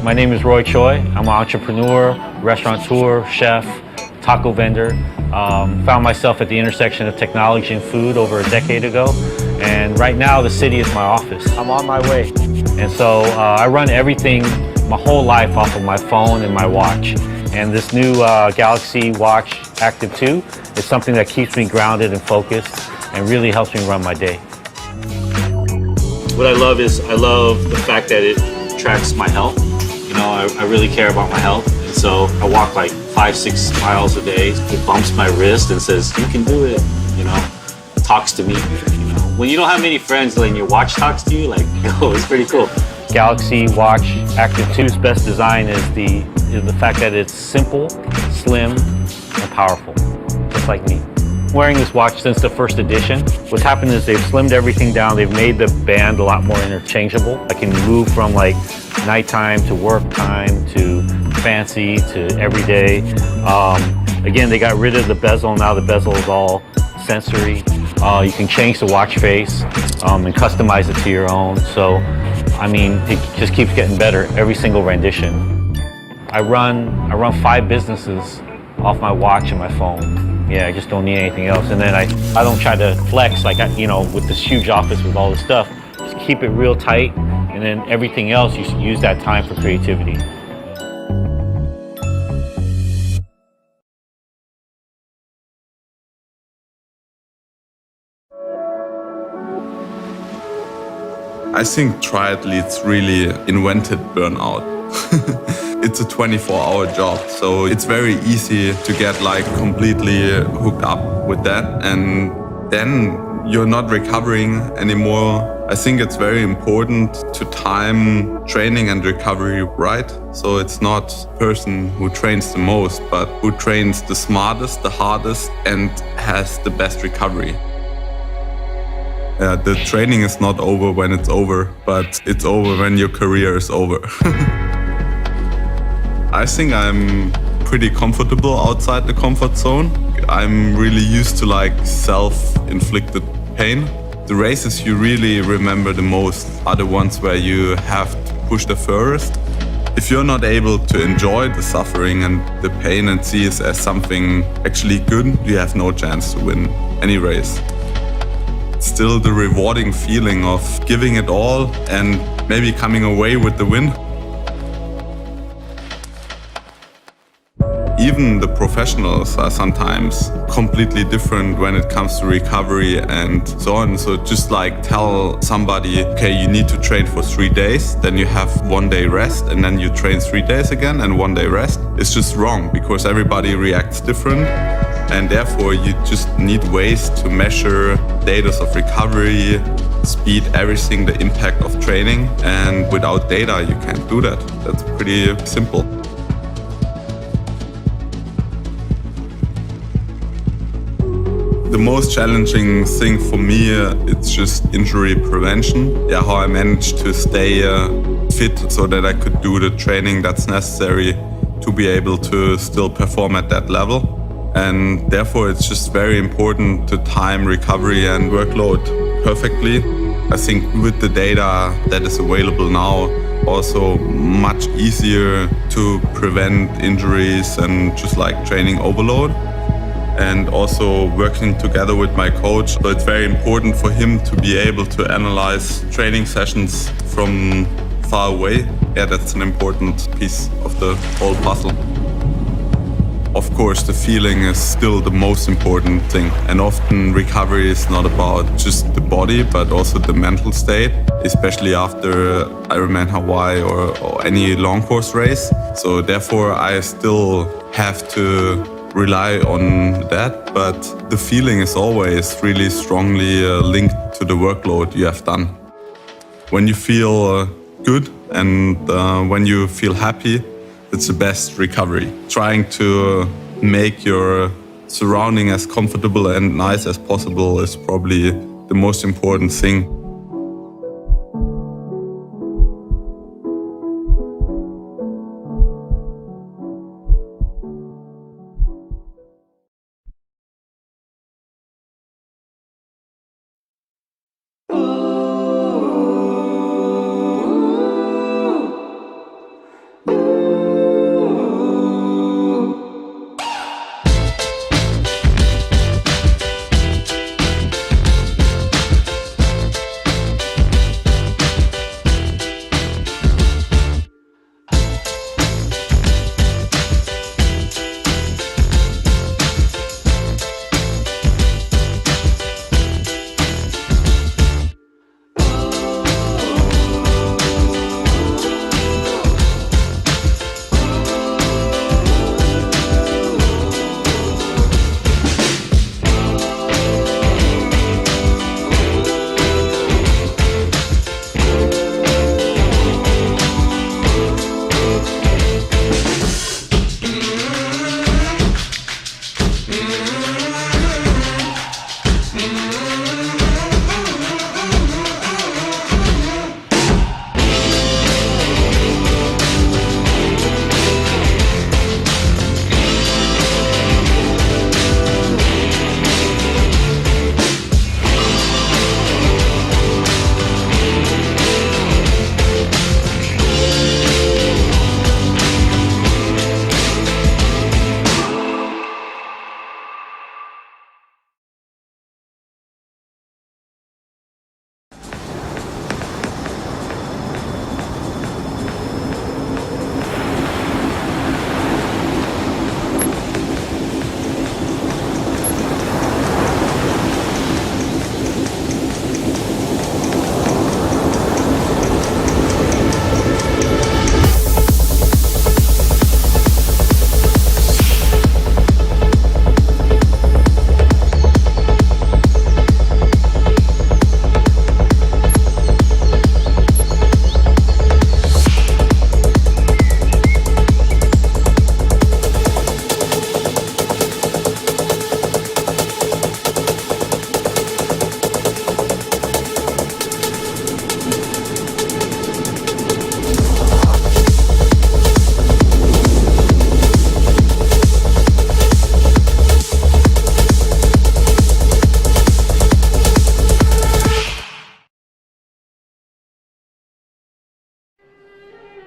My name is Roy Choi. I'm an entrepreneur, restaurateur, chef, taco vendor. Found myself at the intersection of technology and food over a decade ago. And right now the city is my office. I'm on my way. And so I run everything, my whole life off of my phone and my watch. And this new Galaxy Watch Active 2 is something that keeps me grounded and focused and really helps me run my day. What I love is I love the fact that it tracks my health. You know, I really care about my health. And so I walk like 5-6 miles a day. It bumps my wrist and says, you can do it, you know, talks to me. You know, when you don't have many friends and your watch talks to you, like, oh, it's pretty cool. Galaxy Watch Active 2's best design is the fact that it's simple, slim, and powerful, just like me. Wearing this watch since the first edition. What's happened is they've slimmed everything down. They've made the band a lot more interchangeable. I can move from like nighttime to work time to fancy to everyday. Again, they got rid of the bezel. Now the bezel is all sensory. You can change the watch face and customize it to your own. So, I mean, it just keeps getting better every single rendition. I run 5 businesses off my watch and my phone. Yeah, I just don't need anything else. And then I don't try to flex like, with this huge office with all this stuff. Just keep it real tight. And then everything else, you should use that time for creativity. I think triathletes really invented burnout. It's a 24-hour job, so it's very easy to get like completely hooked up with that, and then you're not recovering anymore. I think it's very important to time training and recovery right. So it's not the person who trains the most, but who trains the smartest, the hardest, and has the best recovery. The training is not over when it's over, but it's over when your career is over. I think I'm pretty comfortable outside the comfort zone. I'm really used to like self-inflicted pain. The races you really remember the most are the ones where you have to push the furthest. If you're not able to enjoy the suffering and the pain and see it as something actually good, you have no chance to win any race. Still the rewarding feeling of giving it all and maybe coming away with the win. Even the professionals are sometimes completely different when it comes to recovery and so on. So just like tell somebody, okay, you need to train for 3 days, then you have 1 day rest, and then you train 3 days again and 1 day rest. It's just wrong because everybody reacts different. And therefore you just need ways to measure data of recovery, speed, everything, the impact of training. And without data, you can't do that. That's pretty simple. The most challenging thing for me, it's just injury prevention. Yeah, how I managed to stay fit so that I could do the training that's necessary to be able to still perform at that level. And therefore, it's just very important to time recovery and workload perfectly. I think with the data that is available now, also much easier to prevent injuries and just like training overload. And also working together with my coach. So it's very important for him to be able to analyze training sessions from far away. Yeah, that's an important piece of the whole puzzle. Of course, the feeling is still the most important thing. And often recovery is not about just the body, but also the mental state, especially after Ironman Hawaii or any long course race. So therefore, I still have to rely on that, but the feeling is always really strongly linked to the workload you have done. When you feel good and when you feel happy, it's the best recovery. Trying to make your surrounding as comfortable and nice as possible is probably the most important thing.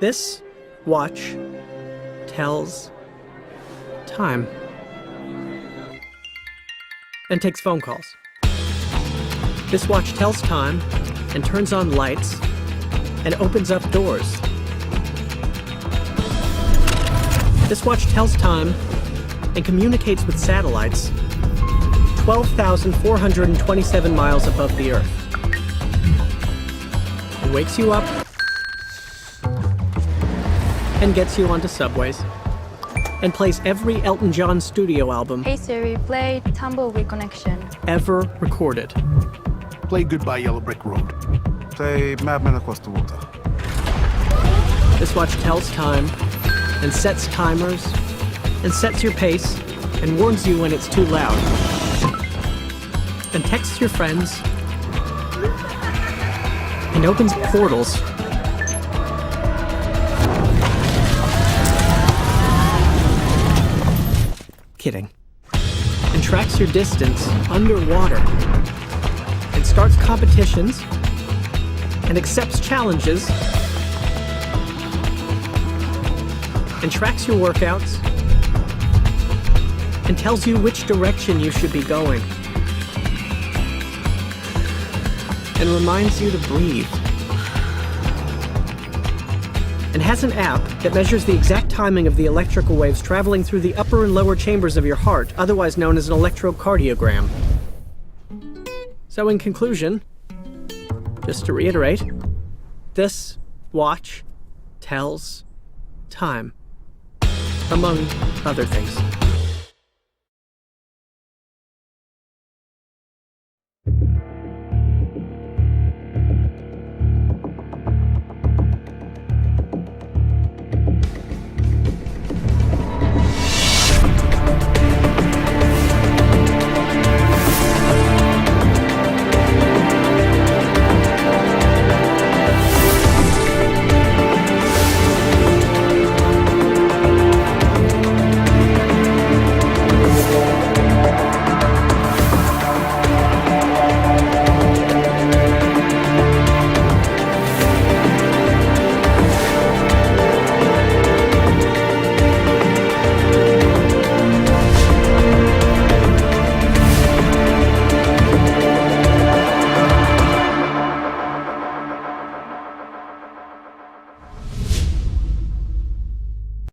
This watch tells time and takes phone calls. This watch tells time and turns on lights and opens up doors. This watch tells time and communicates with satellites 12,427 miles above the Earth. It wakes you up and gets you onto subways and plays every Elton John studio album Hey Siri, play Tumbleweed Connection. ever recorded. Play Goodbye Yellow Brick Road. Play Madman Across the Water. This watch tells time and sets timers and sets your pace and warns you when it's too loud and texts your friends and opens portals. Kidding. And tracks your distance underwater and starts competitions and accepts challenges and tracks your workouts and tells you which direction you should be going and reminds you to breathe and has an app that measures the exact timing of the electrical waves traveling through the upper and lower chambers of your heart, otherwise known as an electrocardiogram. So in conclusion, just to reiterate, this watch tells time, among other things.